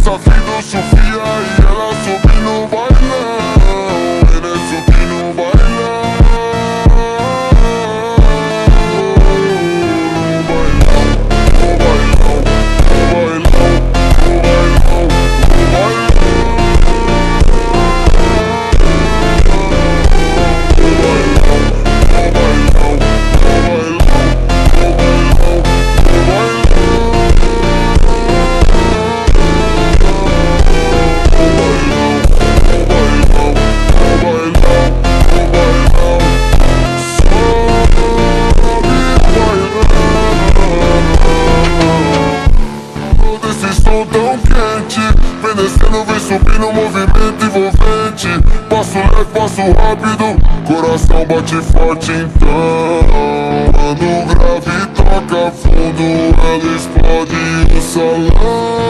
Desafindo Sofia e ela sobe no bailão. Ele sobe no bailão. Tão quente, vem descendo, vem subindo, movimento envolvente. Passo leve, passo rápido, coração bate forte então. Quando o grave toca fundo, ela explode o salão.